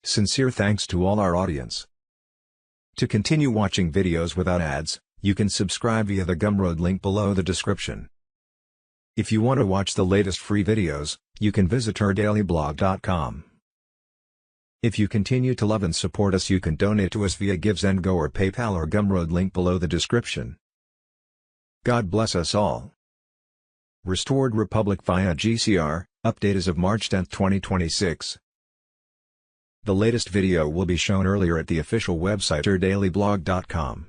Sincere thanks to all our audience. To continue watching videos without ads, you can subscribe via the Gumroad link below the description. If you want to watch the latest free videos, you can visit ourdailyblog.com. If you continue to love and support us, you can donate to us via GiveSendGo or PayPal or Gumroad link below the description. God bless us all. Restored Republic via GCR, update as of March 10, 2026. The latest video will be shown earlier at the official website ourdailyblog.com.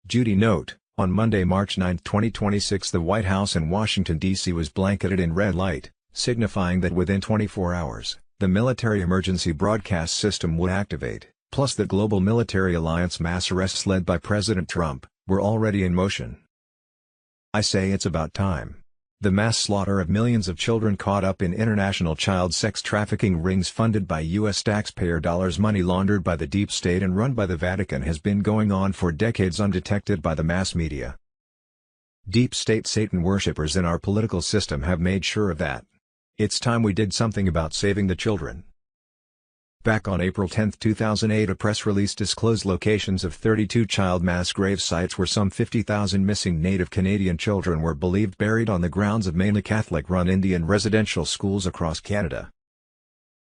Duty note: on Monday, March 9, 2026, the White House in Washington, D.C. was blanketed in red light, signifying that within 24 hours, the military emergency broadcast system would activate, plus the global military alliance mass arrests led by President Trump were already in motion. I say it's about time. The mass slaughter of millions of children caught up in international child sex trafficking rings funded by U.S. taxpayer dollars, money laundered by the deep state and run by the Vatican, has been going on for decades undetected by the mass media. Deep state Satan worshippers in our political system have made sure of that. It's time we did something about saving the children. Back on April 10, 2008, a press release disclosed locations of 32 child mass grave sites where some 50,000 missing Native Canadian children were believed buried on the grounds of mainly Catholic-run Indian residential schools across Canada.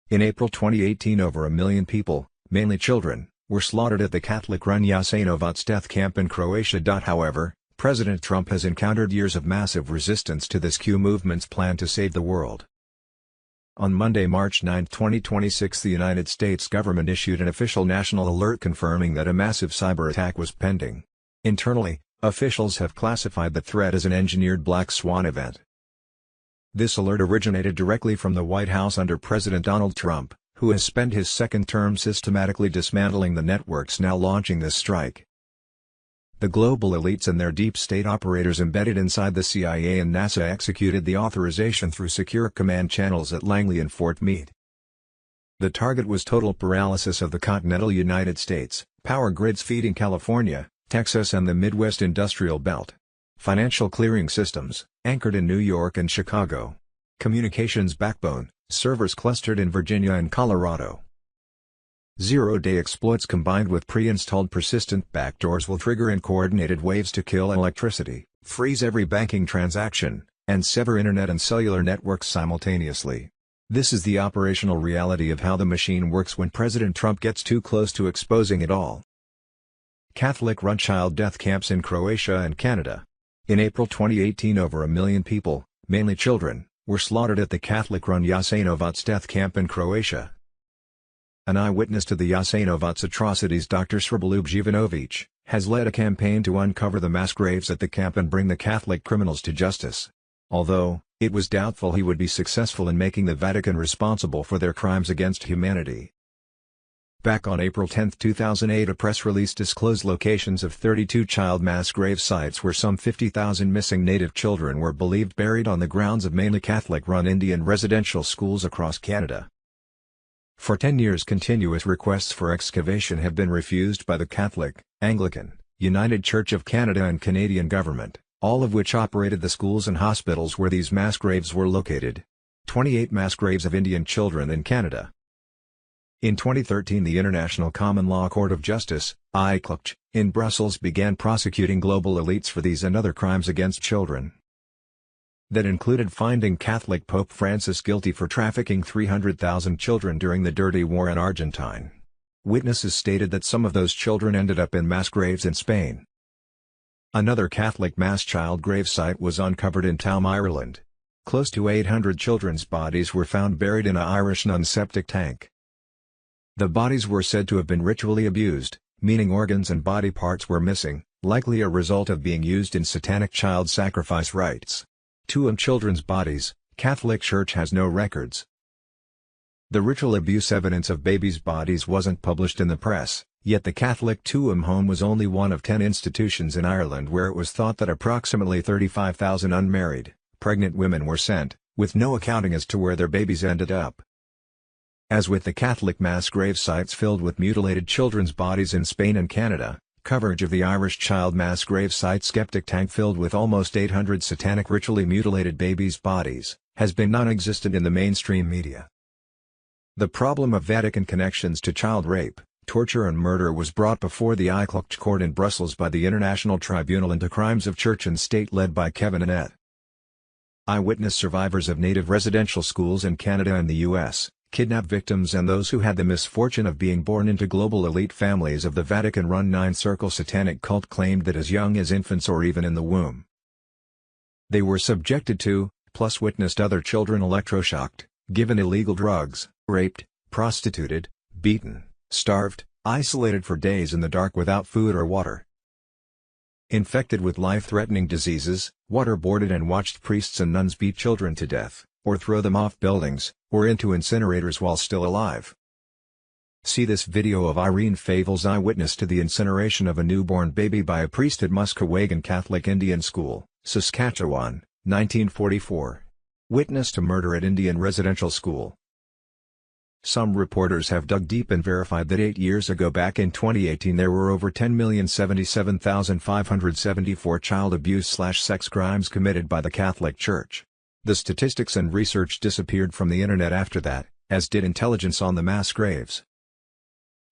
In April 2018, over 1 million people, mainly children, were slaughtered at the Catholic-run Jasenovac death camp in Croatia. However, President Trump has encountered years of massive resistance to this Q movement's plan to save the world. On Monday, March 9, 2026, the United States government issued an official national alert confirming that a massive cyber attack was pending. Internally, officials have classified the threat as an engineered black swan event. This alert originated directly from the White House under President Donald Trump, who has spent his second term systematically dismantling the networks now launching this strike. The global elites and their deep state operators embedded inside the CIA and NASA executed the authorization through secure command channels at Langley and Fort Meade. The target was total paralysis of the continental United States, power grids feeding California, Texas and the Midwest industrial belt. Financial clearing systems, anchored in New York and Chicago. Communications backbone, servers clustered in Virginia and Colorado. Zero-day exploits combined with pre-installed persistent backdoors will trigger in coordinated waves to kill electricity, freeze every banking transaction, and sever internet and cellular networks simultaneously. This is the operational reality of how the machine works when President Trump gets too close to exposing it all. Catholic-run child death camps in Croatia and Canada. In April 2018, over 1 million people, mainly children, were slaughtered at the Catholic-run Jasenovac death camp in Croatia. An eyewitness to the Jasenovac atrocities, Dr. Sreboljub Jivanovic, has led a campaign to uncover the mass graves at the camp and bring the Catholic criminals to justice. Although, it was doubtful he would be successful in making the Vatican responsible for their crimes against humanity. Back on April 10, 2008, a press release disclosed locations of 32 child mass grave sites where some 50,000 missing Native children were believed buried on the grounds of mainly Catholic-run Indian residential schools across Canada. For 10 years, continuous requests for excavation have been refused by the Catholic, Anglican, United Church of Canada and Canadian government, all of which operated the schools and hospitals where these mass graves were located. 28 mass graves of Indian children in Canada. In 2013, the International Common Law Court of Justice, ICJ, in Brussels began prosecuting global elites for these and other crimes against children. That included finding Catholic Pope Francis guilty for trafficking 300,000 children during the Dirty War in Argentine. Witnesses stated that some of those children ended up in mass graves in Spain. Another Catholic mass child grave site was uncovered in Tuam, Ireland. Close to 800 children's bodies were found buried in an Irish nun's septic tank. The bodies were said to have been ritually abused, meaning organs and body parts were missing, likely a result of being used in satanic child sacrifice rites. Tuam children's bodies, Catholic Church has no records. The ritual abuse evidence of babies' bodies wasn't published in the press, yet the Catholic Tuam home was only one of 10 institutions in Ireland where it was thought that approximately 35,000 unmarried, pregnant women were sent, with no accounting as to where their babies ended up. As with the Catholic mass grave sites filled with mutilated children's bodies in Spain and Canada, coverage of the Irish child mass grave site septic tank filled with almost 800 satanic ritually mutilated babies' bodies, has been non-existent in the mainstream media. The problem of Vatican connections to child rape, torture and murder was brought before the ICLC court in Brussels by the International Tribunal into Crimes of Church and State led by Kevin Annett. Eyewitness survivors of native residential schools in Canada and the U.S., kidnapped victims and those who had the misfortune of being born into global elite families of the Vatican-run Nine Circle satanic cult claimed that as young as infants or even in the womb, they were subjected to, plus witnessed other children electroshocked, given illegal drugs, raped, prostituted, beaten, starved, isolated for days in the dark without food or water, infected with life-threatening diseases, waterboarded and watched priests and nuns beat children to death, or throw them off buildings, or into incinerators while still alive. See this video of Irene Favel's eyewitness to the incineration of a newborn baby by a priest at Muskegon Catholic Indian School, Saskatchewan, 1944. Witness to murder at Indian residential school. Some reporters have dug deep and verified that 8 years ago, back in 2018, there were over 10,077,574 child abuse/sex crimes committed by the Catholic Church. The statistics and research disappeared from the internet after that, as did intelligence on the mass graves.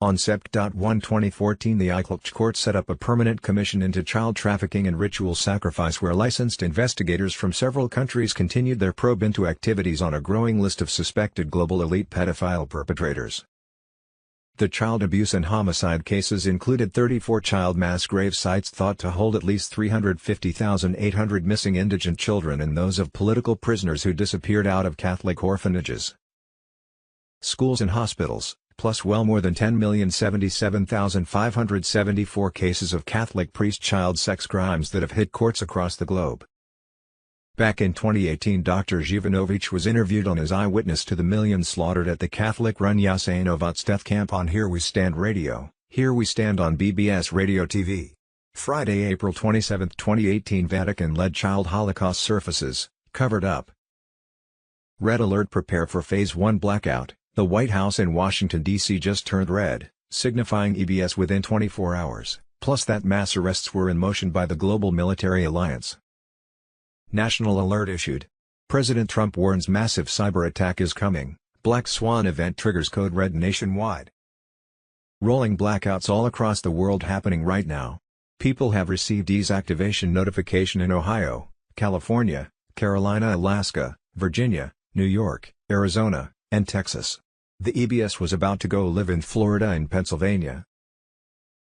On Sept. 1, 2014, the ICLC court set up a permanent commission into child trafficking and ritual sacrifice, where licensed investigators from several countries continued their probe into activities on a growing list of suspected global elite pedophile perpetrators. The child abuse and homicide cases included 34 child mass grave sites thought to hold at least 350,800 missing indigent children and those of political prisoners who disappeared out of Catholic orphanages, schools and hospitals, plus well more than 10,077,574 cases of Catholic priest-child sex crimes that have hit courts across the globe. Back in 2018, Dr. Zhivanovich was interviewed on his eyewitness to the millions slaughtered at the Catholic-run Jasenovac death camp on Here We Stand Radio, Here We Stand on BBS Radio TV. Friday, April 27, 2018. Vatican-led child Holocaust surfaces, covered up. Red alert: prepare for Phase 1 blackout. The White House in Washington, D.C. just turned red, signifying EBS within 24 hours, plus that mass arrests were in motion by the global military alliance. National alert issued. President Trump warns massive cyber attack is coming. Black Swan event triggers code red nationwide. Rolling blackouts all across the world happening right now. People have received ease activation notification in Ohio, California, Carolina, Alaska, Virginia, New York, Arizona, and Texas. The EBS was about to go live in Florida and Pennsylvania.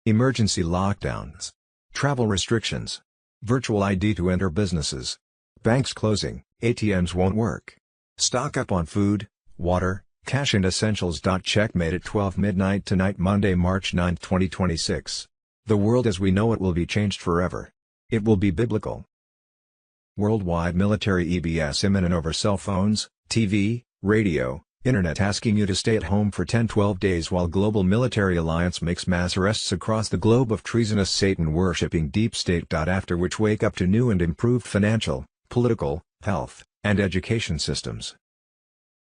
Emergency lockdowns. Travel restrictions. Virtual ID to enter businesses. Banks closing, ATMs won't work. Stock up on food, water, cash and essentials. Checkmate at 12 midnight tonight, Monday, March 9, 2026. The world as we know it will be changed forever. It will be biblical. Worldwide military EBS imminent over cell phones, TV, radio, internet, asking you to stay at home for 10-12 days while global military alliance makes mass arrests across the globe of treasonous Satan-worshipping deep state. After which wake up to new and improved financial, political, health, and education systems.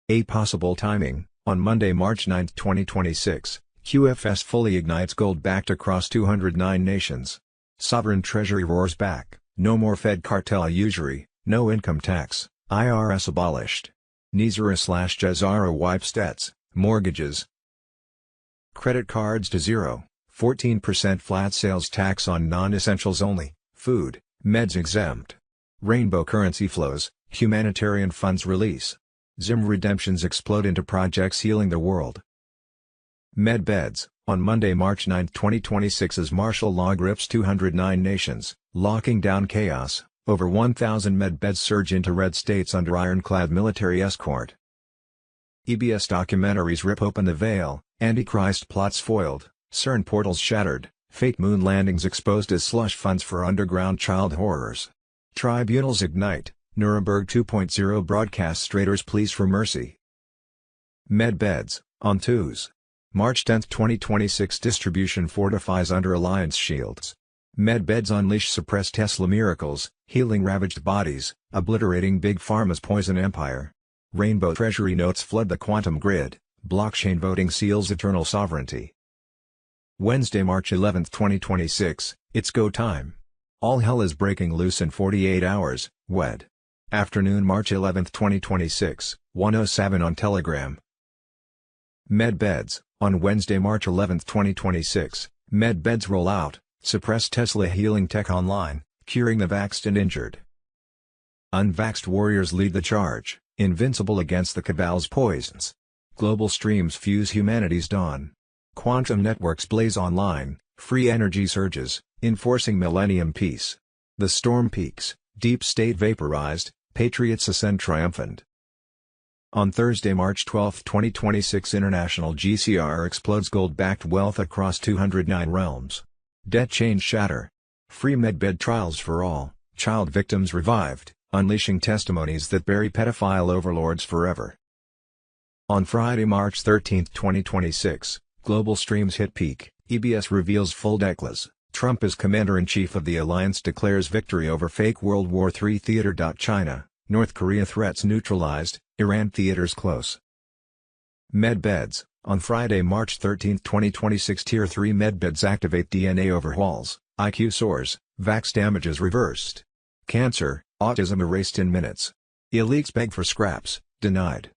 A possible timing: on Monday, March 9, 2026, QFS fully ignites gold-backed across 209 nations. Sovereign treasury roars back, no more Fed cartel usury, no income tax, IRS abolished. Nizara/Jazara wipes debts, mortgages, credit cards to zero, 14% flat sales tax on non-essentials only, food, meds exempt. Rainbow currency flows, humanitarian funds release. Zim redemptions explode into projects healing the world. Med beds, on Monday, March 9, 2026, as martial law grips 209 nations, locking down chaos. Over 1,000 med beds surge into red states under ironclad military escort. EBS documentaries rip open the veil, Antichrist plots foiled, CERN portals shattered, fake moon landings exposed as slush funds for underground child horrors. Tribunals ignite, Nuremberg 2.0 broadcasts traitors pleas for mercy. Med beds, on Tuesday, March 10, 2026, distribution fortifies under alliance shields. Med beds unleash suppressed Tesla miracles, healing ravaged bodies, obliterating Big Pharma's poison empire. Rainbow treasury notes flood the quantum grid, blockchain voting seals eternal sovereignty. Wednesday, March 11, 2026, it's go time. All hell is breaking loose in 48 hours, WED. Afternoon, March 11, 2026, 1:07 on Telegram. Medbeds, on Wednesday, March 11, 2026, Medbeds roll out, suppress Tesla healing tech online, curing the vaxxed and injured. Unvaxxed warriors lead the charge, invincible against the cabal's poisons. Global streams fuse humanity's dawn. Quantum networks blaze online, free energy surges, enforcing millennium peace. The storm peaks, deep state vaporized, patriots ascend triumphant. On Thursday, March 12, 2026, international GCR explodes gold-backed wealth across 209 realms. Debt chains shatter. Free medbed trials for all, child victims revived, unleashing testimonies that bury pedophile overlords forever. On Friday, March 13, 2026, global streams hit peak, EBS reveals full declas, Trump as commander-in-chief of the alliance declares victory over fake World War III theater. China, North Korea threats neutralized, Iran theaters close. Medbeds, on Friday, March 13, 2026, Tier 3 medbeds activate DNA overhauls, IQ soars, vax damages reversed. Cancer, autism erased in minutes. Elites beg for scraps, denied.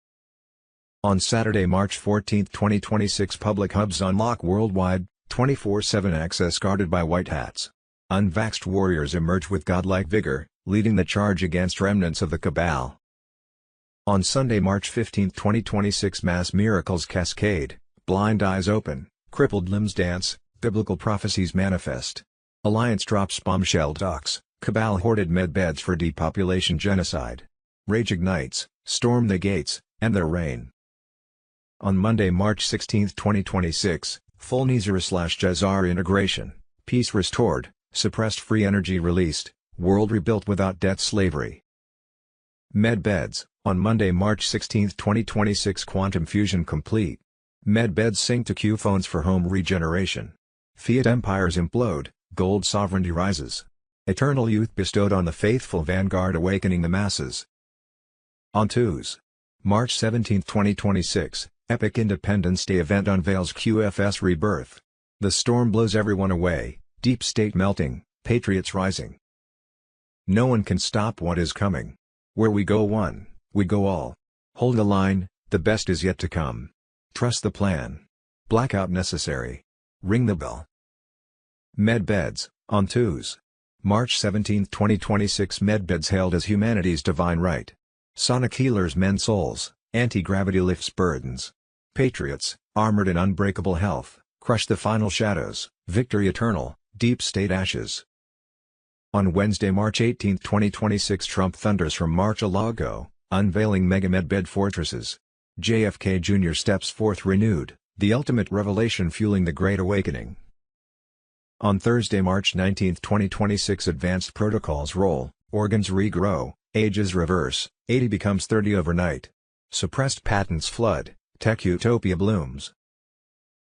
On Saturday, March 14, 2026, public hubs unlock worldwide, 24/7 access guarded by white hats. Unvaxxed warriors emerge with godlike vigor, leading the charge against remnants of the cabal. On Sunday, March 15, 2026, mass miracles cascade, blind eyes open, crippled limbs dance, biblical prophecies manifest. Alliance drops bombshell docs, cabal hoarded medbeds for depopulation genocide. Rage ignites, storm the gates, and their reign. On Monday, March 16, 2026, full GCR integration, peace restored, suppressed free energy released, world rebuilt without debt slavery. Medbeds, on Monday, March 16, 2026, quantum fusion complete. Medbeds sync to Q phones for home regeneration. Fiat empires implode, gold sovereignty rises. Eternal youth bestowed on the faithful vanguard awakening the masses. On Tuesday, March 17, 2026, epic Independence Day event unveils QFS rebirth. The storm blows everyone away, deep state melting, patriots rising. No one can stop what is coming. Where we go one, we go all. Hold the line, the best is yet to come. Trust the plan. Blackout necessary. Ring the bell. Medbeds, on Tuesday, March 17, 2026, medbeds hailed as humanity's divine right. Sonic healers mend souls, anti-gravity lifts burdens. Patriots, armored in unbreakable health, crush the final shadows, victory eternal, deep state ashes. On Wednesday, March 18, 2026, Trump thunders from Mar-a-Lago, unveiling mega medbed fortresses. JFK Jr. steps forth renewed, the ultimate revelation fueling the Great Awakening. On Thursday, March 19, 2026, advanced protocols roll, organs regrow, ages reverse, 80 becomes 30 overnight. Suppressed patents flood, tech utopia blooms.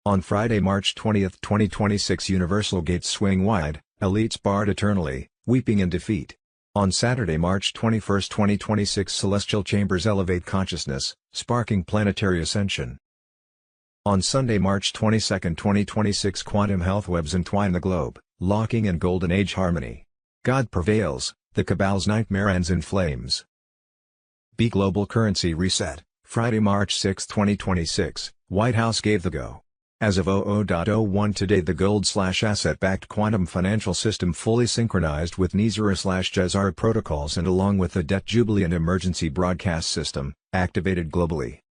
On Friday, March 20, 2026, universal gates swing wide, elites barred eternally, weeping in defeat. On Saturday, March 21, 2026, celestial chambers elevate consciousness, sparking planetary ascension. On Sunday, March 22, 2026, quantum health webs entwine the globe, locking in golden age harmony. God prevails, the cabal's nightmare ends in flames. B global currency reset, Friday, March 6, 2026, White House gave the go. As of 00.01 today, the gold/asset-backed quantum financial system fully synchronized with GCR protocols and along with the debt jubilee and emergency broadcast system, activated globally.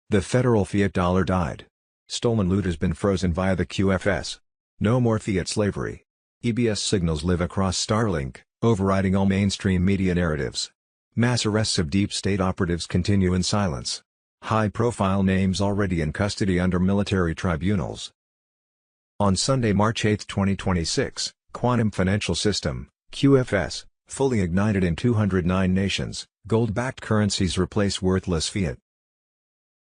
The federal fiat dollar died. Stolen loot has been frozen via the QFS. No more fiat slavery. EBS signals live across Starlink, overriding all mainstream media narratives. Mass arrests of deep state operatives continue in silence. High-profile names already in custody under military tribunals. On Sunday, March 8, 2026, Quantum Financial System, QFS, fully ignited in 209 nations, gold-backed currencies replace worthless fiat.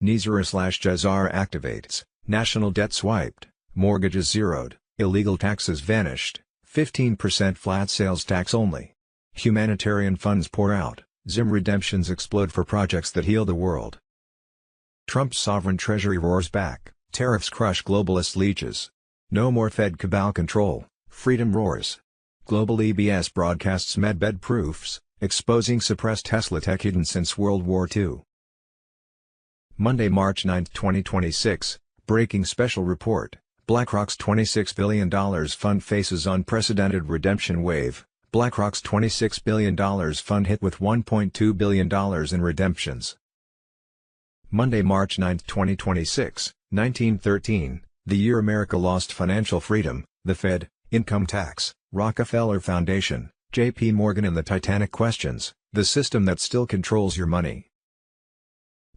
GCR activates, national debt swiped, mortgages zeroed, illegal taxes vanished, 15% flat sales tax only. Humanitarian funds pour out, Zim redemptions explode for projects that heal the world. Trump's sovereign treasury roars back, tariffs crush globalist leeches. No more Fed cabal control, freedom roars. Global EBS broadcasts medbed proofs, exposing suppressed Tesla tech hidden since World War II. Monday, March 9, 2026, breaking special report. BlackRock's $26 billion fund faces unprecedented redemption wave. BlackRock's $26 billion fund hit with $1.2 billion in redemptions. Monday, March 9, 2026, 1913, the year America lost financial freedom, the Fed, income tax, Rockefeller Foundation, J.P. Morgan and the Titanic questions, the system that still controls your money.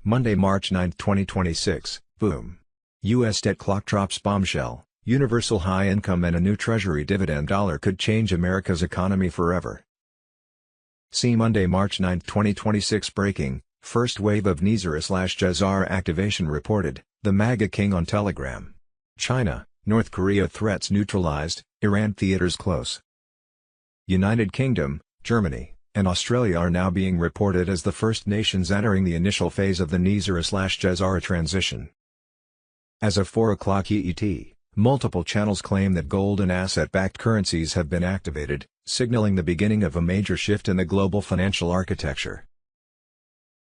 Monday, March 9, 2026, boom. U.S. debt clock drops bombshell, universal high income and a new Treasury dividend dollar could change America's economy forever. See Monday, March 9, 2026 breaking, first wave of GCR activation reported, the MAGA king on Telegram. China, North Korea threats neutralized, Iran theaters close. United Kingdom, Germany, and Australia are now being reported as the first nations entering the initial phase of the GCR transition. As of 4 o'clock EET, multiple channels claim that gold and asset-backed currencies have been activated, signaling the beginning of a major shift in the global financial architecture.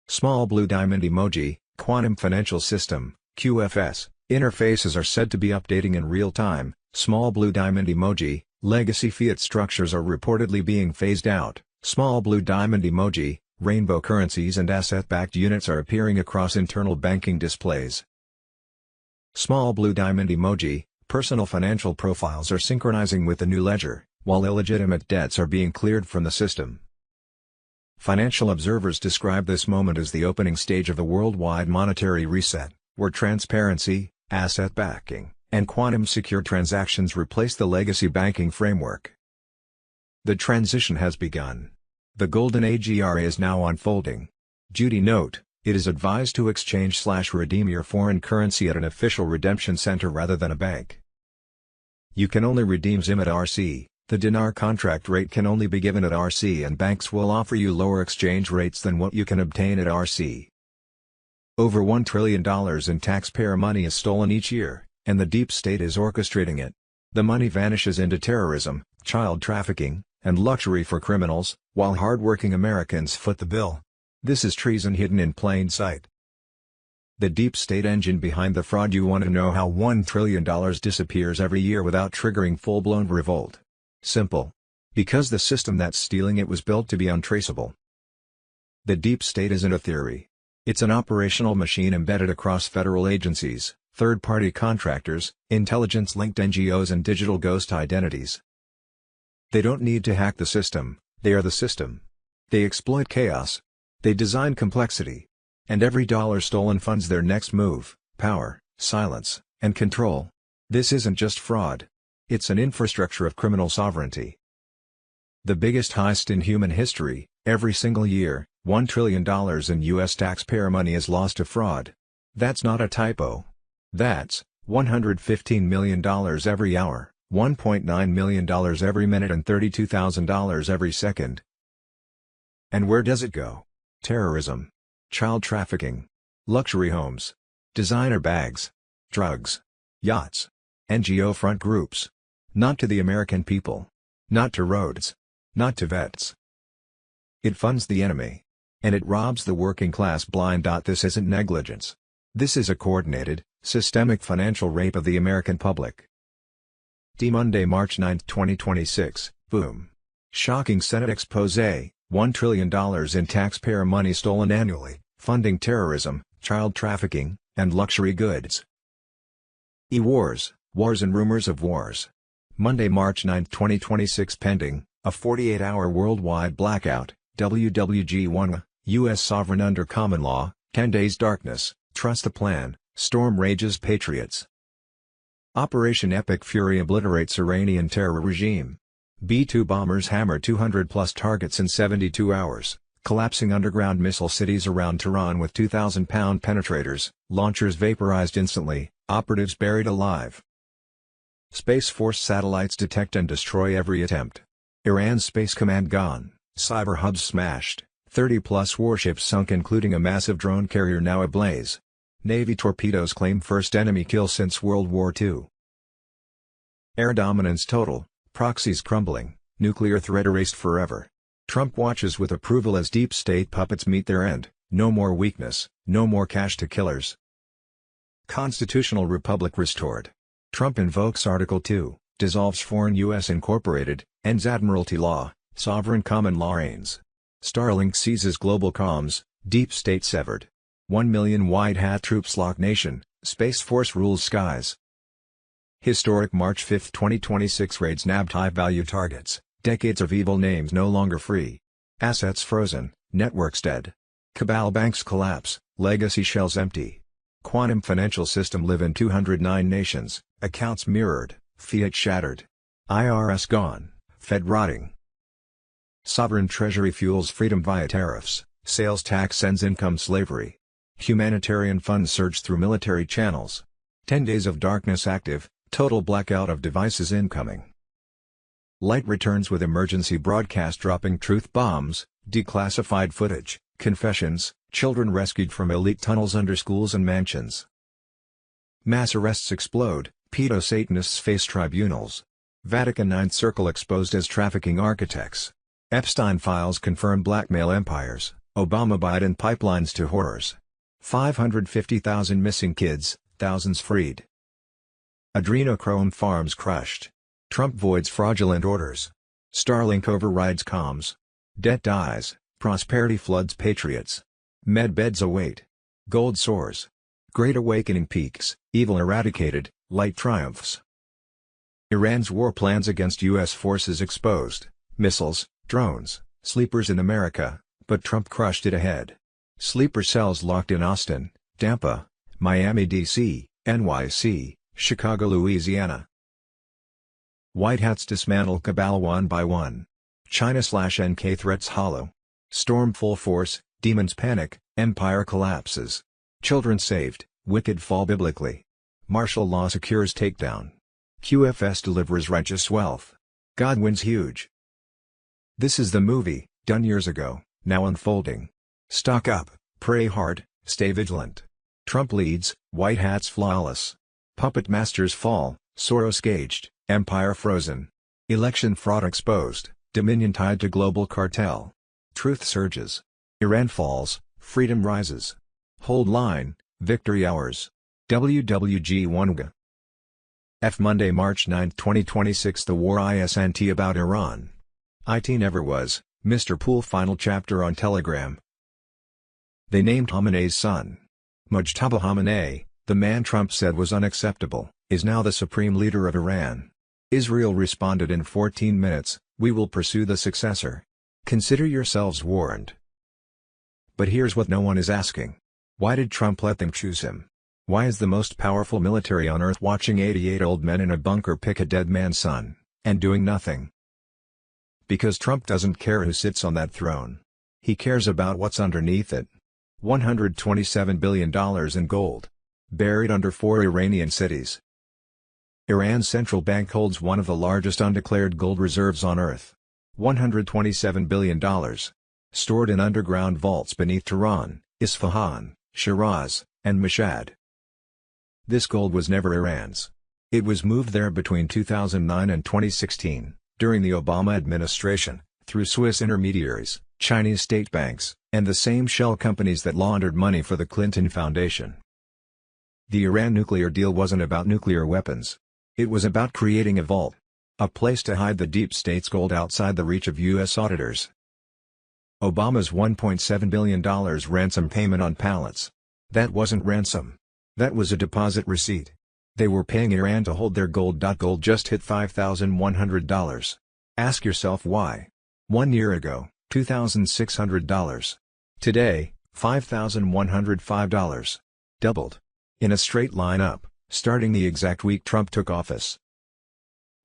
Small blue diamond emoji, Quantum Financial System, QFS, interfaces are said to be updating in real time. Small blue diamond emoji, legacy fiat structures are reportedly being phased out. Small blue diamond emoji, rainbow currencies and asset-backed units are appearing across internal banking displays. Small blue diamond emoji, personal financial profiles are synchronizing with the new ledger, while illegitimate debts are being cleared from the system. Financial observers describe this moment as the opening stage of the worldwide monetary reset, where transparency, asset backing, and quantum-secure transactions replace the legacy banking framework. The transition has begun. The golden age era is now unfolding. Duty note: it is advised to exchange/redeem your foreign currency at an official redemption center rather than a bank. You can only redeem ZIM at RC. The dinar contract rate can only be given at RC and banks will offer you lower exchange rates than what you can obtain at RC. Over $1 trillion in taxpayer money is stolen each year, and the deep state is orchestrating it. The money vanishes into terrorism, child trafficking, and luxury for criminals, while hard-working Americans foot the bill. This is treason hidden in plain sight. The deep state engine behind the fraud. You want to know how $1 trillion disappears every year without triggering full-blown revolt? Simple. Because the system that's stealing it was built to be untraceable. The deep state isn't a theory. It's an operational machine embedded across federal agencies, third-party contractors, intelligence-linked NGOs and digital ghost identities. They don't need to hack the system, they are the system. They exploit chaos. They design complexity. And every dollar stolen funds their next move, power, silence, and control. This isn't just fraud. It's an infrastructure of criminal sovereignty. The biggest heist in human history. Every single year, $1 trillion in U.S. taxpayer money is lost to fraud. That's not a typo. That's $115 million every hour, $1.9 million every minute and $32,000 every second. And where does it go? Terrorism. Child trafficking. Luxury homes. Designer bags. Drugs. Yachts. NGO front groups. Not to the American people. Not to roads. Not to vets. It funds the enemy. And it robs the working class blind. This isn't negligence. This is a coordinated, systemic financial rape of the American public. Monday, March 9, 2026, boom. Shocking Senate expose, $1 trillion in taxpayer money stolen annually, funding terrorism, child trafficking, and luxury goods. E-wars, wars and rumors of wars. Monday, March 9, 2026 pending, a 48-hour worldwide blackout, WWG-1, U.S. sovereign under common law, 10 days darkness, trust the plan, storm rages patriots. Operation Epic Fury obliterates Iranian terror regime. B-2 bombers hammer 200-plus targets in 72 hours, collapsing underground missile cities around Tehran with 2,000-pound penetrators, launchers vaporized instantly, operatives buried alive. Space Force satellites detect and destroy every attempt. Iran's Space Command gone, cyber hubs smashed, 30-plus warships sunk including a massive drone carrier now ablaze. Navy torpedoes claim first enemy kill since World War II. Air dominance total, proxies crumbling, nuclear threat erased forever. Trump watches with approval as deep state puppets meet their end, No more weakness, no more cash to killers. Constitutional Republic restored. Trump invokes Article 2, dissolves foreign U.S. Incorporated, ends Admiralty Law, sovereign common law reigns. Starlink seizes global comms, deep state severed. 1 million white hat troops lock nation, Space Force rules skies. Historic March 5, 2026 raids nabbed high-value targets, decades of evil names no longer free. Assets frozen, networks dead. Cabal banks collapse, legacy shells empty. Quantum financial system live in 209 nations, accounts mirrored, fiat shattered. IRS gone, Fed rotting. Sovereign treasury fuels freedom via tariffs, sales tax ends income slavery. Humanitarian funds surge through military channels. 10 days of darkness active, total blackout of devices incoming. Light returns with emergency broadcast dropping truth bombs, declassified footage, confessions, children rescued from elite tunnels under schools and mansions. Mass arrests explode, pedo-Satanists face tribunals. Vatican Ninth Circle exposed as trafficking architects. Epstein files confirm blackmail empires, Obama-Biden pipelines to horrors. 550,000 missing kids, thousands freed. Adrenochrome farms crushed. Trump voids fraudulent orders. Starlink overrides comms. Debt dies, prosperity floods patriots. Med beds await. Gold soars. Great awakening peaks, evil eradicated, light triumphs. Iran's war plans against U.S. forces exposed. Missiles, drones, sleepers in America, but Trump crushed it ahead. Sleeper cells locked in Austin, Tampa, Miami, D.C., NYC, Chicago, Louisiana. White hats dismantle cabal one by one. China/NK threats hollow. Storm full force, demons panic, empire collapses. Children saved, wicked fall biblically. Martial law secures takedown. QFS delivers righteous wealth. God wins huge. This is the movie, done years ago, now unfolding. Stock up, pray hard, stay vigilant. Trump leads, white hats flawless. Puppet masters fall, Soros caged, empire frozen. Election fraud exposed, dominion tied to global cartel. Truth surges. Iran falls, freedom rises. Hold line, victory ours. WWG1G. F Monday, March 9, 2026. The war isn't about Iran. It never was. Mr. Poole final chapter on Telegram. They named Khamenei's son. Mujtaba Khamenei, the man Trump said was unacceptable, is now the supreme leader of Iran. Israel responded in 14 minutes, "We will pursue the successor. Consider yourselves warned." But here's what no one is asking. Why did Trump let them choose him? Why is the most powerful military on earth watching 88 old men in a bunker pick a dead man's son, and doing nothing? Because Trump doesn't care who sits on that throne. He cares about what's underneath it. $127 billion in gold. Buried under 4 Iranian cities. Iran's central bank holds one of the largest undeclared gold reserves on earth. $127 billion. Stored in underground vaults beneath Tehran, Isfahan, Shiraz, and Mashhad. This gold was never Iran's. It was moved there between 2009 and 2016, during the Obama administration, through Swiss intermediaries, Chinese state banks, and the same shell companies that laundered money for the Clinton Foundation. The Iran nuclear deal wasn't about nuclear weapons. It was about creating a vault. A place to hide the deep state's gold outside the reach of U.S. auditors. Obama's $1.7 billion ransom payment on pallets. That wasn't ransom. That was a deposit receipt. They were paying Iran to hold their gold. Gold just hit $5,100. Ask yourself why. 1 year ago, $2,600. Today, $5,105. Doubled. In a straight line up, starting the exact week Trump took office.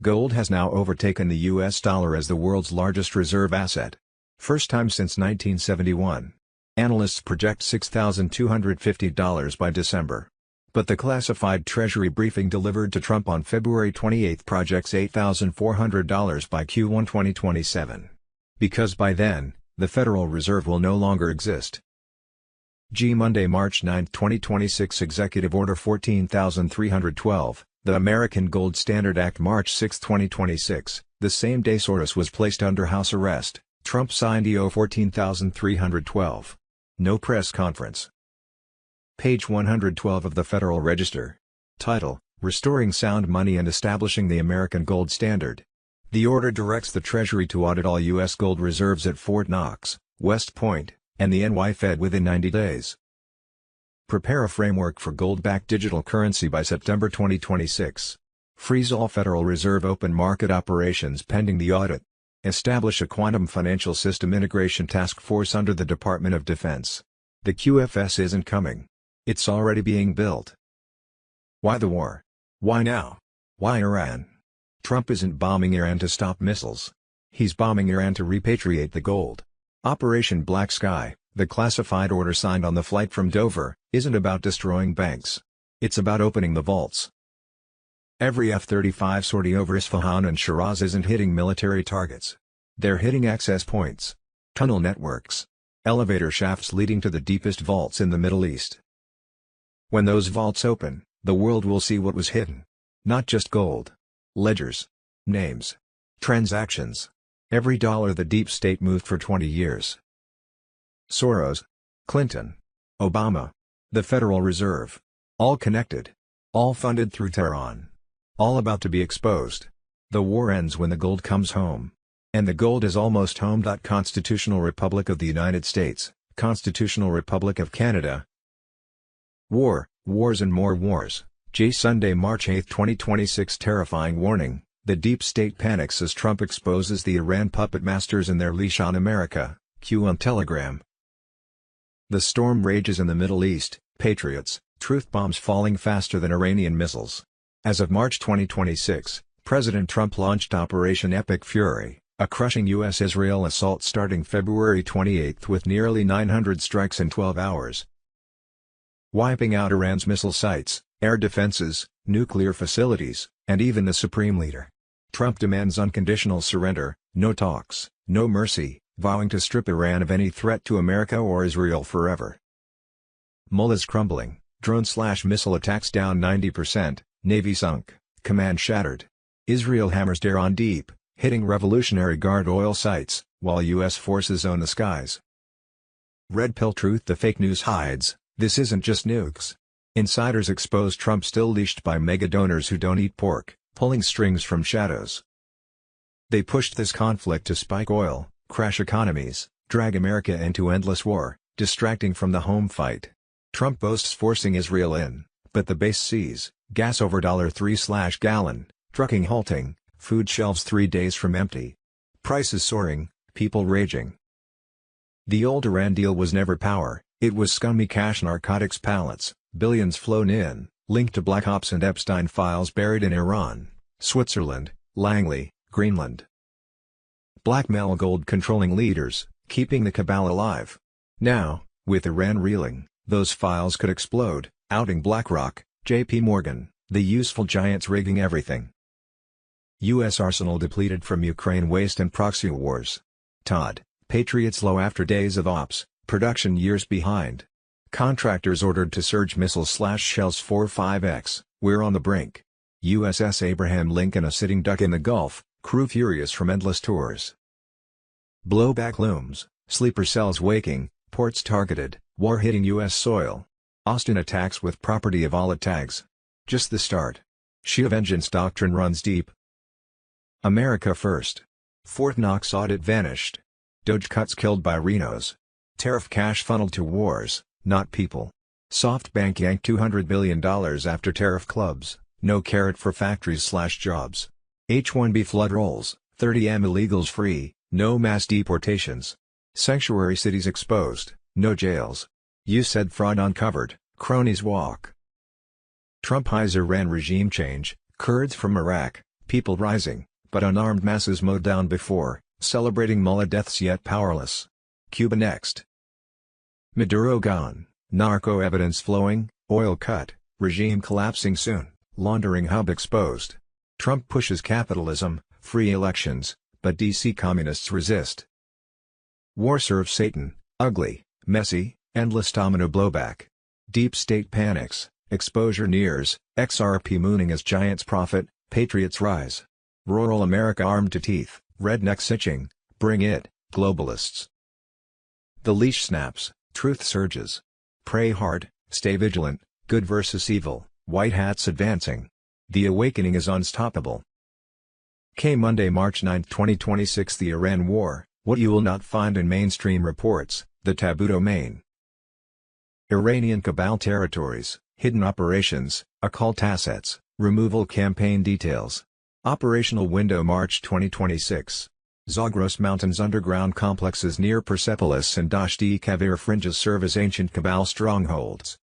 Gold has now overtaken the U.S. dollar as the world's largest reserve asset. First time since 1971. Analysts project $6,250 by December. But the classified Treasury briefing delivered to Trump on February 28 projects $8,400 by Q1 2027. Because by then, the Federal Reserve will no longer exist. Monday, March 9, 2026. Executive Order 14312, the American Gold Standard Act. March 6, 2026, the same day Soros was placed under house arrest, Trump signed EO 14312. No press conference. Page 112 of the Federal Register. Title: Restoring Sound Money and Establishing the American Gold Standard. The order directs the Treasury to audit all U.S. gold reserves at Fort Knox, West Point, and the NY Fed within 90 days. Prepare a framework for gold-backed digital currency by September 2026. Freeze all Federal Reserve open market operations pending the audit. Establish a quantum financial system integration task force under the Department of Defense. The QFS isn't coming. It's already being built. Why the war? Why now? Why Iran? Trump isn't bombing Iran to stop missiles. He's bombing Iran to repatriate the gold. Operation Black Sky, the classified order signed on the flight from Dover, isn't about destroying banks. It's about opening the vaults. Every F-35 sortie over Isfahan and Shiraz isn't hitting military targets. They're hitting access points, tunnel networks, elevator shafts leading to the deepest vaults in the Middle East. When those vaults open, the world will see what was hidden. Not just gold. Ledgers. Names. Transactions. Every dollar the deep state moved for 20 years. Soros. Clinton. Obama. The Federal Reserve. All connected. All funded through Tehran. All about to be exposed. The war ends when the gold comes home. And the gold is almost home. Constitutional Republic of the United States, Constitutional Republic of Canada. War, wars and more wars. Sunday, March 8, 2026. Terrifying warning: the deep state panics as Trump exposes the Iran puppet masters and their leash on America. Q on Telegram. The storm rages in the Middle East. Patriots, truth bombs falling faster than Iranian missiles. As of March 2026, President Trump launched Operation Epic Fury, a crushing U.S.-Israel assault starting February 28 with nearly 900 strikes in 12 hours. Wiping out Iran's missile sites, air defenses, nuclear facilities, and even the Supreme Leader. Trump demands unconditional surrender, no talks, no mercy, vowing to strip Iran of any threat to America or Israel forever. Mullahs crumbling, drone/missile attacks down 90%, Navy sunk, command shattered. Israel hammers Iran deep, hitting Revolutionary Guard oil sites, while U.S. forces own the skies. Red pill truth: the fake news hides, this isn't just nukes. Insiders expose Trump still leashed by mega donors who don't eat pork, pulling strings from shadows. They pushed this conflict to spike oil, crash economies, drag America into endless war, distracting from the home fight. Trump boasts forcing Israel in, but the base sees gas over $3/gallon, trucking halting, food shelves 3 days from empty. Prices soaring, people raging. The old Iran deal was never power, it was scummy cash narcotics pallets, billions flown in, linked to Black Ops and Epstein files buried in Iran, Switzerland, Langley, Greenland. Blackmail gold controlling leaders, keeping the cabal alive. Now, with Iran reeling, those files could explode, outing BlackRock, J.P. Morgan, the useful giants rigging everything. U.S. arsenal depleted from Ukraine waste and proxy wars. Todd, Patriots low after days of ops, production years behind. Contractors ordered to surge missiles/shells 4-5x, we're on the brink. USS Abraham Lincoln a sitting duck in the Gulf, crew furious from endless tours. Blowback looms, sleeper cells waking, ports targeted, war hitting U.S. soil. Austin attacks with property of Allah tags. Just the start. Shia vengeance doctrine runs deep. America first. Fort Knox audit vanished. Doge cuts killed by Rhinos. Tariff cash funneled to wars, not people. SoftBank yanked $200 billion after tariff clubs, no carrot for factories/jobs. H-1B flood rolls, 30M illegals free, no mass deportations. Sanctuary cities exposed, no jails. You said fraud uncovered, cronies walk. Trump highs Iran regime change, Kurds from Iraq, people rising, but unarmed masses mowed down before, celebrating mullah deaths yet powerless. Cuba next. Maduro gone, narco evidence flowing, oil cut, regime collapsing soon, laundering hub exposed. Trump pushes capitalism, free elections, but DC communists resist. War serves Satan, ugly, messy, endless domino blowback. Deep state panics, exposure nears, XRP mooning as giants profit, patriots rise. Rural America armed to teeth, rednecks itching, bring it, globalists. The leash snaps, Truth surges. Pray hard, stay vigilant, good versus evil, white hats advancing. The awakening is unstoppable. Monday, March 9, 2026. The Iran War, what you will not find in mainstream reports, the taboo domain. Iranian cabal territories, hidden operations, occult assets, removal campaign details. Operational window March 2026. Zagros Mountains underground complexes near Persepolis and Dasht-e-Kavir fringes serve as ancient cabal strongholds.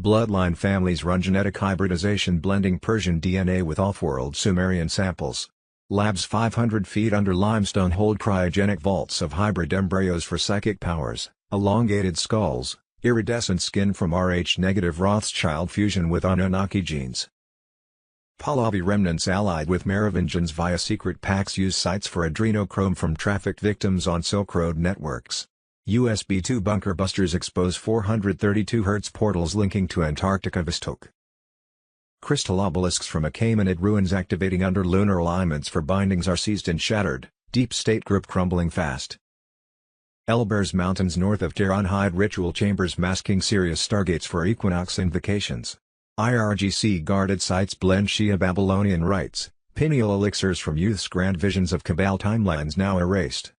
Bloodline families run genetic hybridization blending Persian DNA with off-world Sumerian samples. Labs 500 feet under limestone hold cryogenic vaults of hybrid embryos for psychic powers, elongated skulls, iridescent skin from Rh-negative Rothschild fusion with Anunnaki genes. Pahlavi remnants allied with Merovingians via secret pacts use sites for adrenochrome from trafficked victims on Silk Road networks. USB-2 bunker busters expose 432 Hz portals linking to Antarctica Vostok. Crystal obelisks from Achaemenid ruins activating under lunar alignments for bindings are seized and shattered, deep state group crumbling fast. Elburz Mountains north of Tehran hide ritual chambers masking Sirius stargates for equinox invocations. IRGC guarded sites blend Shia Babylonian rites, pineal elixirs from youth's grand visions of Cabal timelines now erased.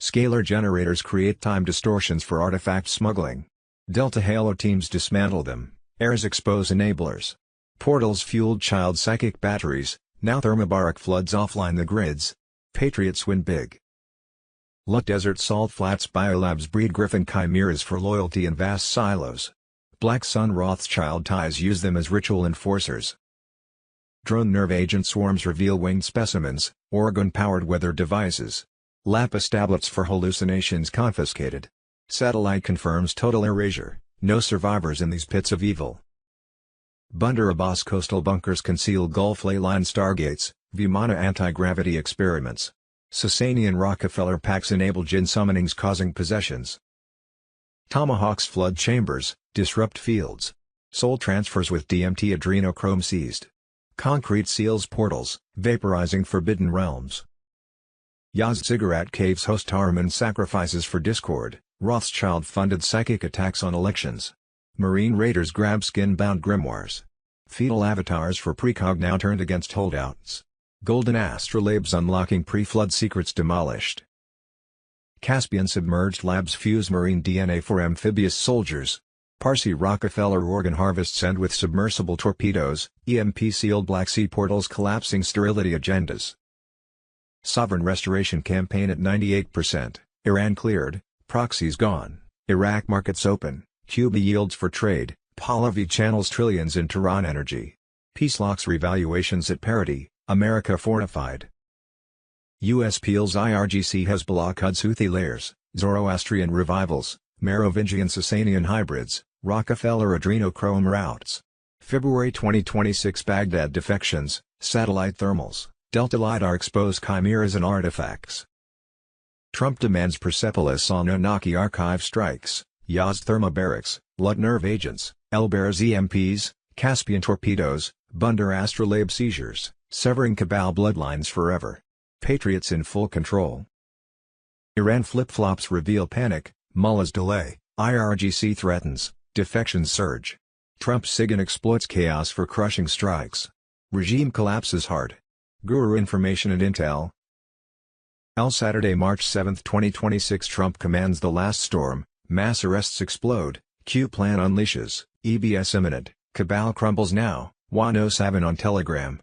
Scalar generators create time distortions for artifact smuggling. Delta Halo teams dismantle them, heirs expose enablers. Portals fueled child psychic batteries, now thermobaric floods offline the grids. Patriots win big. Lut Desert Salt Flats Biolabs breed griffin chimeras for loyalty in vast silos. Black Sun Rothschild ties use them as ritual enforcers. Drone nerve agent swarms reveal winged specimens, organ-powered weather devices. Lapis tablets for hallucinations confiscated. Satellite confirms total erasure, no survivors in these pits of evil. Bandar Abbas coastal bunkers conceal Gulf ley line stargates, Vimana anti-gravity experiments. Sasanian Rockefeller packs enable jinn summonings causing possessions. Tomahawks flood chambers, disrupt fields. Soul transfers with DMT adrenochrome seized. Concrete seals portals, vaporizing forbidden realms. Yaz Ziggurat caves host Ahriman sacrifices for discord, Rothschild-funded psychic attacks on elections. Marine raiders grab skin-bound grimoires. Fetal avatars for precog now turned against holdouts. Golden astrolabes unlocking pre-flood secrets demolished. Caspian submerged labs fuse marine DNA for amphibious soldiers. Parsi Rockefeller organ harvests end with submersible torpedoes, EMP-sealed Black Sea portals collapsing sterility agendas. Sovereign restoration campaign at 98%, Iran cleared, proxies gone, Iraq markets open, Cuba yields for trade, Pahlavi channels trillions in Tehran energy. Peace locks revaluations at parity, America fortified. U.S. peels IRGC Hezbollah Quds Houthi layers, Zoroastrian revivals, Merovingian Sasanian hybrids, Rockefeller adrenochrome routes. February 2026 Baghdad defections, satellite thermals, Delta LiDAR expose chimeras and artifacts. Trump demands Persepolis on Anunnaki archive strikes, Yaz thermobarics, Lut nerve agents, Elburz EMPs, Caspian torpedoes, Bandar astrolabe seizures, severing Cabal bloodlines forever. Patriots in full control. Iran flip-flops reveal panic, mullahs delay, IRGC threatens, defections surge. Trump SIGIN exploits chaos for crushing strikes. Regime collapses hard. Guru information and intel. Saturday, March 7, 2026 Trump commands the last storm, mass arrests explode, Q plan unleashes, EBS imminent, Cabal crumbles now, 107 on Telegram.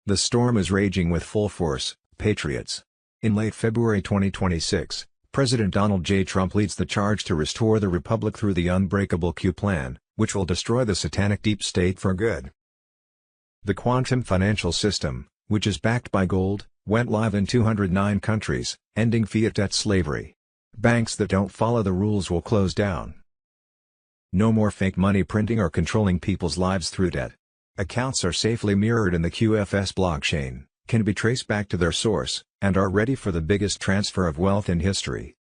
The storm is raging with full force, patriots. In late February 2026, President Donald J. Trump leads the charge to restore the republic through the unbreakable Q plan, which will destroy the satanic deep state for good. The quantum financial system, which is backed by gold, went live in 209 countries, ending fiat debt slavery. Banks that don't follow the rules will close down. No more fake money printing or controlling people's lives through debt. Accounts are safely mirrored in the QFS blockchain, can be traced back to their source, and are ready for the biggest transfer of wealth in history.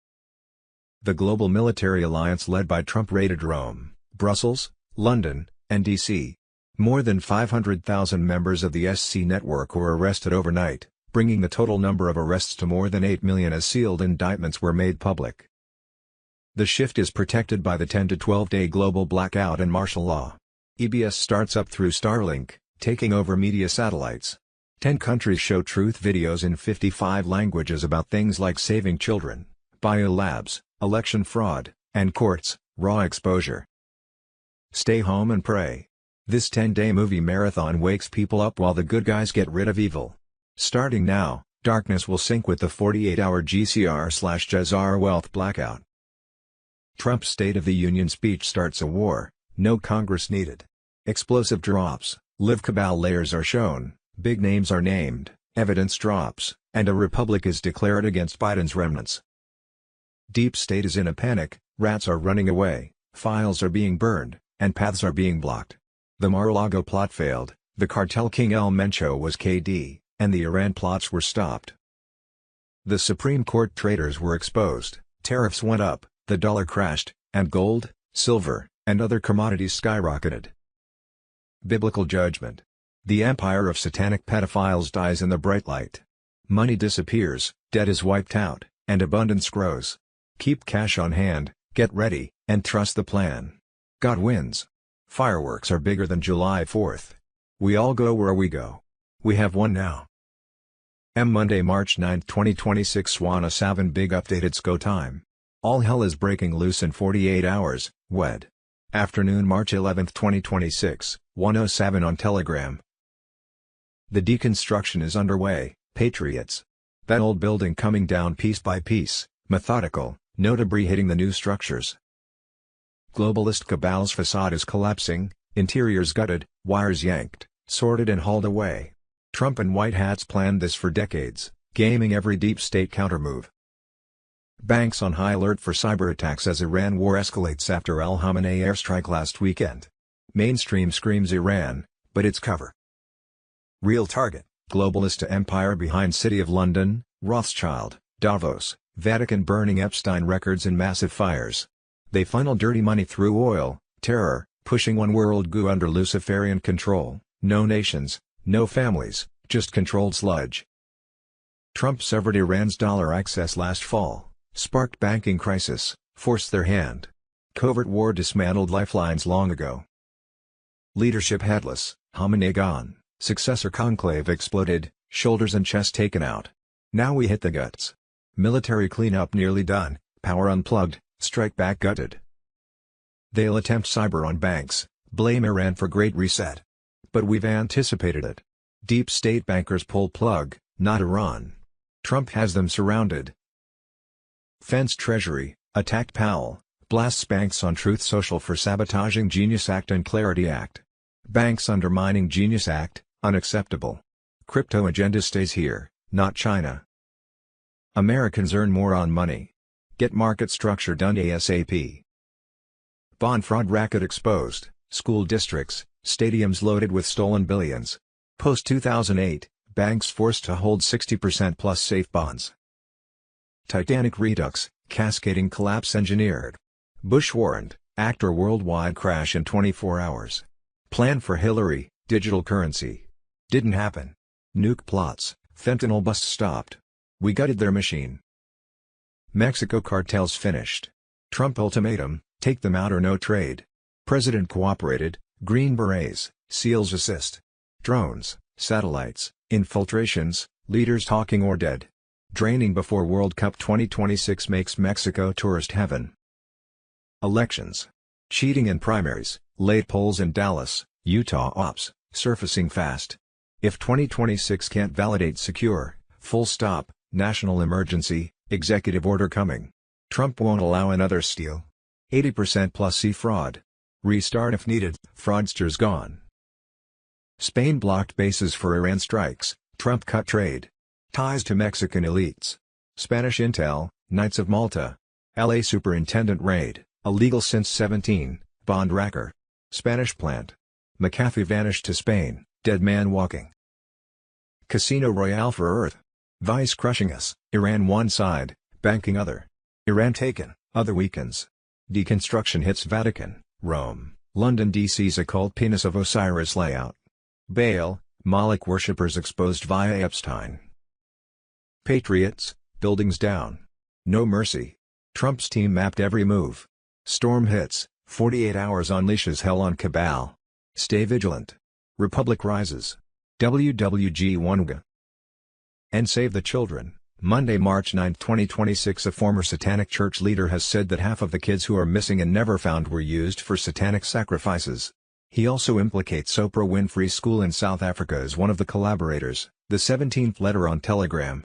The global military alliance led by Trump raided Rome, Brussels, London, and D.C. More than 500,000 members of the SC network were arrested overnight, bringing the total number of arrests to more than 8 million as sealed indictments were made public. The shift is protected by the 10 to 12-day global blackout and martial law. EBS starts up through Starlink, taking over media satellites. 10 countries show truth videos in 55 languages about things like saving children, biolabs, election fraud, and courts, raw exposure. Stay home and pray. This 10-day movie marathon wakes people up while the good guys get rid of evil. Starting now, darkness will sink with the 48-hour GCR/GCR wealth blackout. Trump's State of the Union speech starts a war, no Congress needed. Explosive drops, live cabal layers are shown, big names are named, evidence drops, and a republic is declared against Biden's remnants. Deep State is in a panic, rats are running away, files are being burned, and paths are being blocked. The Mar-a-Lago plot failed, the cartel king El Mencho was KD, and the Iran plots were stopped. The Supreme Court traitors were exposed, tariffs went up, the dollar crashed, and gold, silver, and other commodities skyrocketed. Biblical judgment. The empire of satanic pedophiles dies in the bright light. Money disappears, debt is wiped out, and abundance grows. Keep cash on hand, get ready, and trust the plan. God wins. Fireworks are bigger than July 4th. We all go where we go. We have one now. Monday, March 9, 2026. Swana 7 Big update. It's go time. All hell is breaking loose in 48 hours, WED. Afternoon, March 11, 2026, 1:07 on Telegram. The deconstruction is underway, patriots. That old building coming down piece by piece, methodical, no debris hitting the new structures. Globalist cabal's facade is collapsing, interiors gutted, wires yanked, sorted and hauled away. Trump and White Hats planned this for decades, gaming every deep state countermove. Banks on high alert for cyber attacks as Iran war escalates after Al Khamenei airstrike last weekend. Mainstream screams Iran, but it's cover. Real target, globalist empire behind City of London, Rothschild, Davos, Vatican burning Epstein records in massive fires. They funnel dirty money through oil, terror, pushing one world goo under Luciferian control, no nations, no families, just controlled sludge. Trump severed Iran's dollar access last fall. Sparked banking crisis, forced their hand. Covert war dismantled lifelines long ago. Leadership headless, Khamenei gone, successor conclave exploded, shoulders and chest taken out. Now we hit the guts. Military cleanup nearly done, power unplugged, strike back gutted. They'll attempt cyber on banks, blame Iran for Great Reset. But we've anticipated it. Deep state bankers pull plug, not Iran. Trump has them surrounded. Fence Treasury, attacked Powell, blasts banks on Truth Social for sabotaging Genius Act and Clarity Act. Banks undermining Genius Act, unacceptable. Crypto agenda stays here, not China. Americans earn more on money. Get market structure done ASAP. Bond fraud racket exposed, school districts, stadiums loaded with stolen billions. Post-2008, banks forced to hold 60% plus safe bonds. Titanic redux, cascading collapse engineered. Bush warned, actor worldwide crash in 24 hours. Plan for Hillary, digital currency. Didn't happen. Nuke plots, fentanyl bust stopped. We gutted their machine. Mexico cartels finished. Trump ultimatum, take them out or no trade. President cooperated, Green Berets, SEALs assist. Drones, satellites, infiltrations, leaders talking or dead. Draining before World Cup 2026 makes Mexico tourist heaven. Elections. Cheating in primaries, late polls in Dallas, Utah ops, surfacing fast. If 2026 can't validate secure, full stop, national emergency, executive order coming. Trump won't allow another steal. 80% plus C fraud. Restart if needed, fraudsters gone. Spain blocked bases for Iran strikes, Trump cut trade. Ties to Mexican elites. Spanish intel, Knights of Malta. LA Superintendent raid, illegal since 17, bond racker. Spanish plant. McAfee vanished to Spain, dead man walking. Casino Royale for Earth. Vice crushing us, Iran one side, banking other. Iran taken, other weakens. Deconstruction hits Vatican, Rome, London DC's occult penis of Osiris layout. Baal, Moloch worshippers exposed via Epstein. Patriots, buildings down. No mercy. Trump's team mapped every move. Storm hits, 48 hours unleashes hell on cabal. Stay vigilant. Republic rises. WWG1G. And save the children. Monday, March 9, 2026. A former satanic church leader has said that half of the kids who are missing and never found were used for satanic sacrifices. He also implicates Oprah Winfrey School in South Africa as one of the collaborators, the 17th letter on Telegram.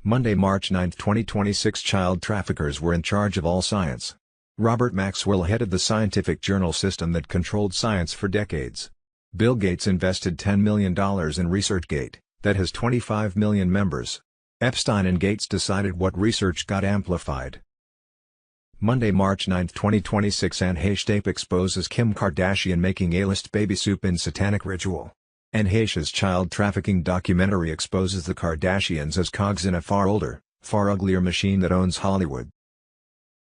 Monday, March 9, 2026. Child traffickers were in charge of all science. Robert Maxwell headed the scientific journal system that controlled science for decades. Bill Gates invested $10 million in ResearchGate, that has 25 million members. Epstein and Gates decided what research got amplified. Monday, March 9, 2026. Anne Heche tape exposes Kim Kardashian making A-list baby soup in satanic ritual. Anne Heche's child trafficking documentary exposes the Kardashians as cogs in a far older, far uglier machine that owns Hollywood.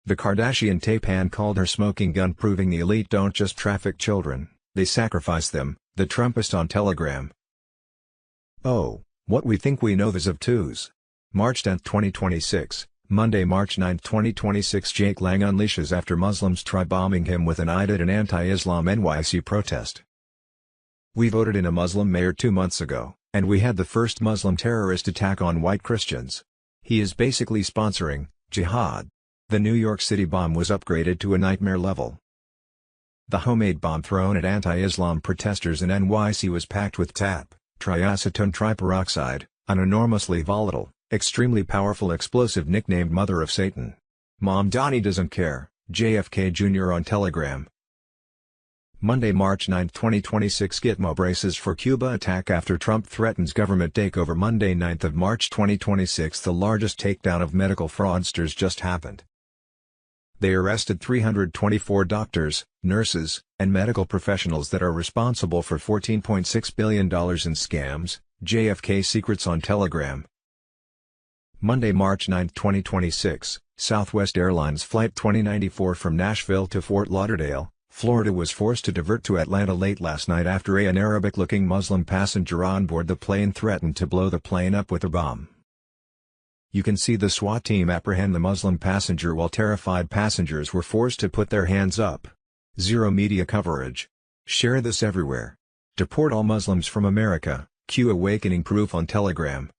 The Kardashian tape Anne called her smoking gun, proving the elite don't just traffic children, they sacrifice them, the Trumpist on Telegram. Oh, what we think we know. This of twos. March 10, 2026, Monday, March 9, 2026. Jake Lang unleashes after Muslims try bombing him with an Eid at an anti-Islam NYC protest. We voted in a Muslim mayor 2 months ago, and we had the first Muslim terrorist attack on white Christians. He is basically sponsoring jihad. The New York City bomb was upgraded to a nightmare level. The homemade bomb thrown at anti-Islam protesters in NYC was packed with triacetone triperoxide, an enormously volatile, extremely powerful explosive nicknamed Mother of Satan. Mom Donnie doesn't care, JFK Jr. on Telegram. Monday, March 9, 2026. Gitmo braces for Cuba attack after Trump threatens government takeover. Monday, 9th of March 2026. The largest takedown of medical fraudsters just happened. They arrested 324 doctors, nurses, and medical professionals that are responsible for $14.6 billion in scams, JFK secrets on Telegram. Monday, March 9, 2026, Southwest Airlines Flight 2094 from Nashville to Fort Lauderdale, Florida was forced to divert to Atlanta late last night after an Arabic-looking Muslim passenger on board the plane threatened to blow the plane up with a bomb. You can see the SWAT team apprehend the Muslim passenger while terrified passengers were forced to put their hands up. Zero media coverage. Share this everywhere. Deport all Muslims from America, Q awakening proof on Telegram.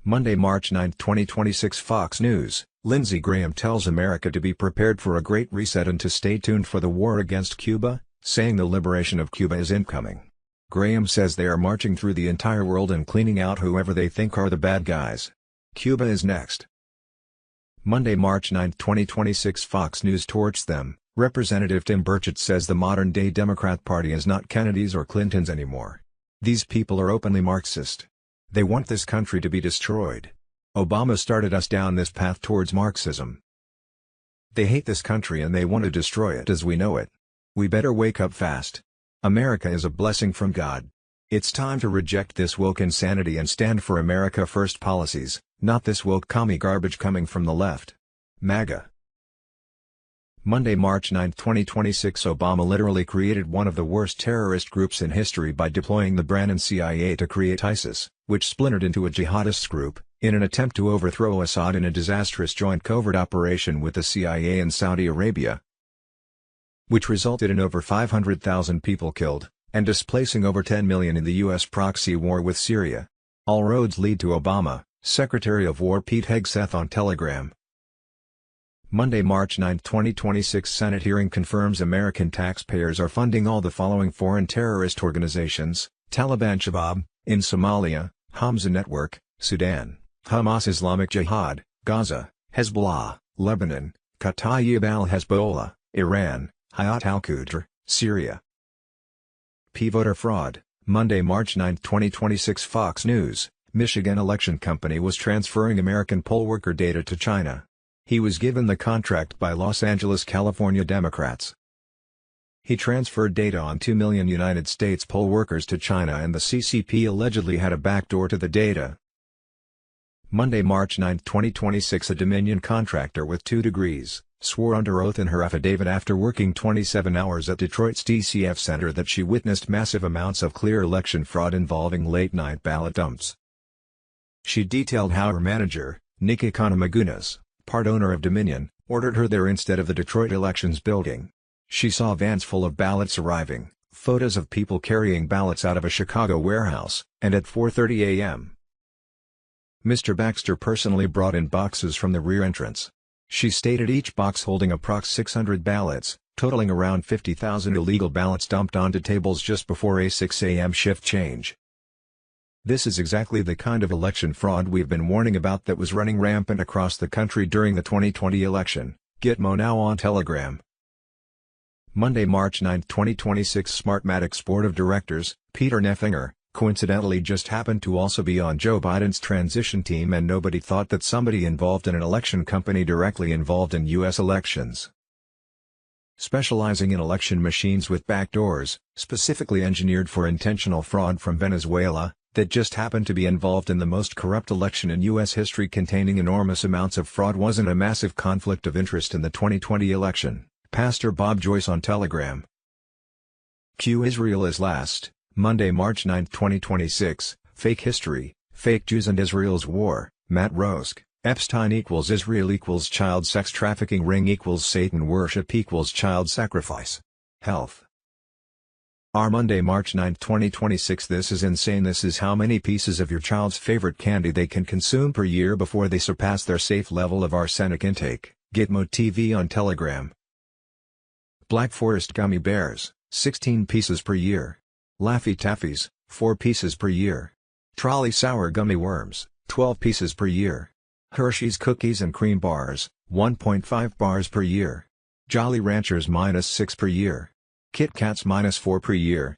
Monday, March 9, 2026. Fox News, Lindsey Graham tells America to be prepared for a great reset and to stay tuned for the war against Cuba, saying the liberation of Cuba is incoming. Graham says they are marching through the entire world and cleaning out whoever they think are the bad guys. Cuba is next. Monday, March 9, 2026. Fox News torched them. Representative Tim Burchett says the modern-day Democrat Party is not Kennedy's or Clinton's anymore. These people are openly Marxist. They want this country to be destroyed. Obama started us down this path towards Marxism. They hate this country and they want to destroy it as we know it. We better wake up fast. America is a blessing from God. It's time to reject this woke insanity and stand for America First policies, not this woke commie garbage coming from the left. MAGA. Monday, March 9, 2026. Obama literally created one of the worst terrorist groups in history by deploying the Brannon CIA to create ISIS, which splintered into a jihadist group, in an attempt to overthrow Assad in a disastrous joint covert operation with the CIA and Saudi Arabia, which resulted in over 500,000 people killed, and displacing over 10 million in the U.S. proxy war with Syria. All roads lead to Obama, Secretary of War Pete Hegseth on Telegram. Monday, March 9, 2026. Senate hearing confirms American taxpayers are funding all the following foreign terrorist organizations: Taliban Shabab, in Somalia, Hamza Network, Sudan, Hamas Islamic Jihad, Gaza, Hezbollah, Lebanon, Kataib al-Hezbollah, Iran, Hayat al-Qudr, Syria. Voter fraud. Monday, March 9, 2026. Fox News, Michigan Election Company was transferring American poll worker data to China. He was given the contract by Los Angeles, California Democrats. He transferred data on 2 million United States poll workers to China, and the CCP allegedly had a backdoor to the data. Monday, March 9, 2026. A Dominion contractor with 2 degrees swore under oath in her affidavit after working 27 hours at Detroit's DCF Center that she witnessed massive amounts of clear election fraud involving late-night ballot dumps. She detailed how her manager, Nikki Kanamagunas, part owner of Dominion, ordered her there instead of the Detroit Elections building. She saw vans full of ballots arriving, photos of people carrying ballots out of a Chicago warehouse, and at 4:30 a.m. Mr. Baxter personally brought in boxes from the rear entrance. She stated each box holding approx 600 ballots, totaling around 50,000 illegal ballots dumped onto tables just before a 6 a.m. shift change. This is exactly the kind of election fraud we've been warning about that was running rampant across the country during the 2020 election. Gitmo now on Telegram. Monday, March 9, 2026. Smartmatic's board of directors, Peter Neffinger, coincidentally just happened to also be on Joe Biden's transition team, and nobody thought that somebody involved in an election company directly involved in U.S. elections. Specializing in election machines with backdoors, specifically engineered for intentional fraud from Venezuela, that just happened to be involved in the most corrupt election in U.S. history containing enormous amounts of fraud, wasn't a massive conflict of interest in the 2020 election. Pastor Bob Joyce on Telegram. Q. Israel is last. Monday, March 9, 2026. Fake history, fake Jews and Israel's war. Matt Rosk. Epstein equals Israel equals child sex trafficking ring equals Satan worship equals child sacrifice. Health. Our Monday, March 9, 2026. This is insane. This is how many pieces of your child's favorite candy they can consume per year before they surpass their safe level of arsenic intake. Gitmo TV on Telegram. Black Forest gummy bears, 16 pieces per year. Laffy Taffies, 4 pieces per year. Trolley sour gummy worms, 12 pieces per year. Hershey's cookies and cream bars, 1.5 bars per year. Jolly Ranchers -6 per year. Kit Kats -4 per year.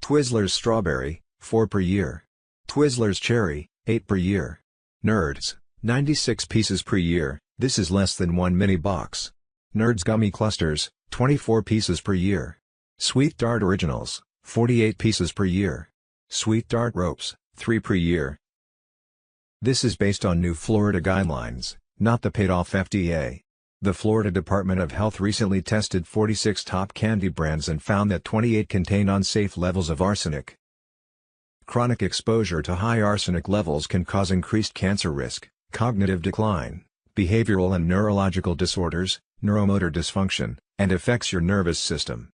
Twizzlers strawberry, 4 per year. Twizzlers cherry, 8 per year. Nerds, 96 pieces per year. This is less than one mini box. Nerds gummy clusters, 24 pieces per year. Sweet Dart Originals, 48 pieces per year. Sweet Dart ropes, 3 per year. This is based on new Florida guidelines, not the paid-off FDA. The Florida Department of Health recently tested 46 top candy brands and found that 28 contain unsafe levels of arsenic. Chronic exposure to high arsenic levels can cause increased cancer risk, cognitive decline, behavioral and neurological disorders, neuromotor dysfunction, and affects your nervous system.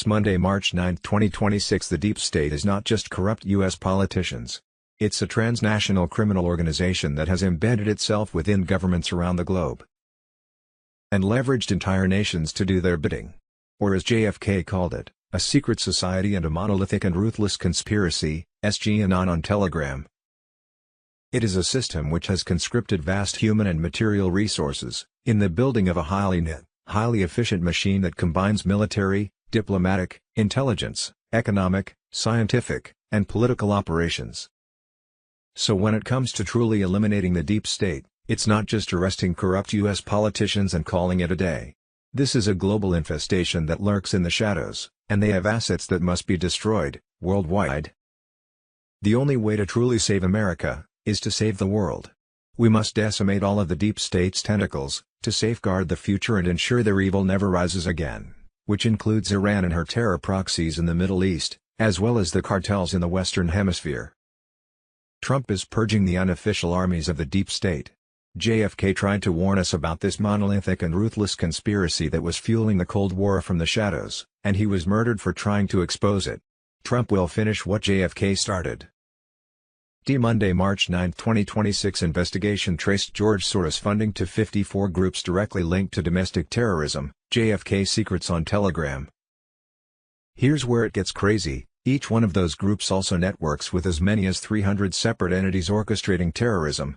Monday, March 9, 2026. The deep state is not just corrupt U.S. politicians. It's a transnational criminal organization that has embedded itself within governments around the globe and leveraged entire nations to do their bidding. Or as JFK called it, a secret society and a monolithic and ruthless conspiracy. SGAnon on Telegram. It is a system which has conscripted vast human and material resources, in the building of a highly efficient machine that combines military, diplomatic, intelligence, economic, scientific, and political operations. So when it comes to truly eliminating the deep state, it's not just arresting corrupt U.S. politicians and calling it a day. This is a global infestation that lurks in the shadows, and they have assets that must be destroyed, worldwide. The only way to truly save America, is to save the world. We must decimate all of the deep state's tentacles, to safeguard the future and ensure their evil never rises again, which includes Iran and her terror proxies in the Middle East, as well as the cartels in the Western Hemisphere. Trump is purging the unofficial armies of the deep state. JFK tried to warn us about this monolithic and ruthless conspiracy that was fueling the Cold War from the shadows, and he was murdered for trying to expose it. Trump will finish what JFK started. Monday, March 9, 2026. Investigation traced George Soros funding to 54 groups directly linked to domestic terrorism. JFK secrets on Telegram. Here's where it gets crazy. Each one of those groups also networks with as many as 300 separate entities orchestrating terrorism.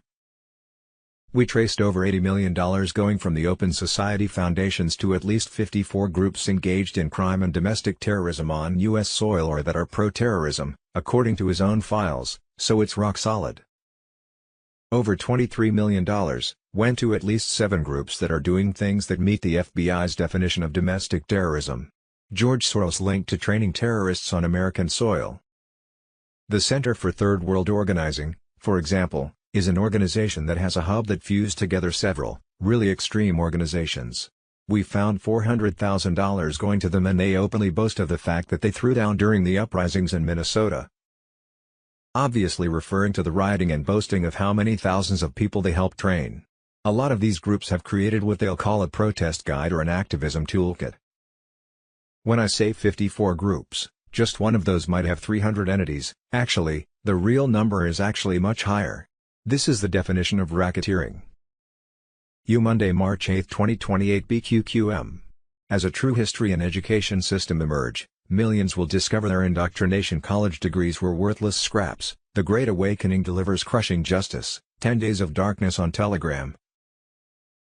We traced over $80 million going from the Open Society Foundations to at least 54 groups engaged in crime and domestic terrorism on U.S. soil or that are pro-terrorism, according to his own files, so it's rock solid. Over $23 million went to at least 7 groups that are doing things that meet the FBI's definition of domestic terrorism. George Soros linked to training terrorists on American soil. The Center for Third World Organizing, for example, is an organization that has a hub that fused together several, really extreme organizations. We found $400,000 going to them, and they openly boast of the fact that they threw down during the uprisings in Minnesota. obviously referring to the rioting and boasting of how many thousands of people they helped train. A lot of these groups have created what they'll call a protest guide or an activism toolkit. When I say 54 groups, just one of those might have 300 entities. Actually, the real number is actually much higher. This is the definition of racketeering. Monday, March 8, 2028 BQQM. As a true history and education system emerge, millions will discover their indoctrination college degrees were worthless scraps. The Great Awakening delivers crushing justice. 10 Days of Darkness on Telegram.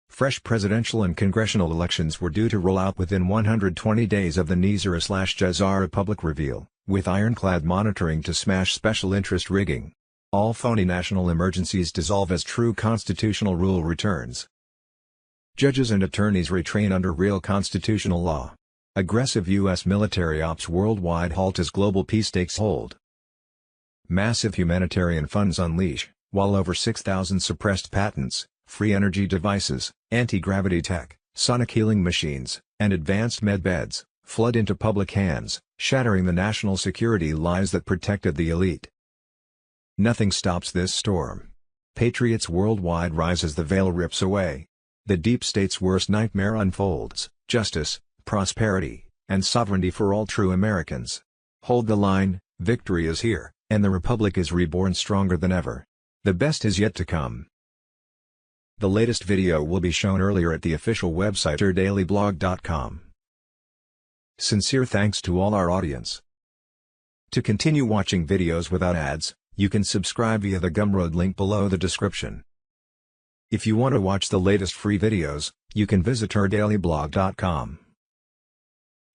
Fresh presidential and congressional elections were due to roll out within 120 days of the GCR public reveal, with ironclad monitoring to smash special interest rigging. All phony national emergencies dissolve as true constitutional rule returns. Judges and attorneys retrain under real constitutional law. Aggressive U.S. military ops worldwide halt as global peace takes hold. Massive humanitarian funds unleash, while over 6,000 suppressed patents, free energy devices, anti-gravity tech, sonic healing machines, and advanced med beds, flood into public hands, shattering the national security lies that protected the elite. Nothing stops this storm. Patriots worldwide rise as the veil rips away. The deep state's worst nightmare unfolds: justice, prosperity, and sovereignty for all true Americans. Hold the line, victory is here, and the Republic is reborn stronger than ever. The best is yet to come. The latest video will be shown earlier at the official website ourdailyblog.com. Sincere thanks to all our audience. To continue watching videos without ads, you can subscribe via the Gumroad link below the description. If you want to watch the latest free videos, you can visit ourdailyblog.com.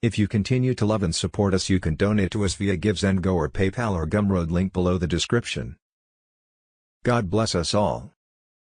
If you continue to love and support us, you can donate to us via GiveSendGo or PayPal or Gumroad link below the description. God bless us all.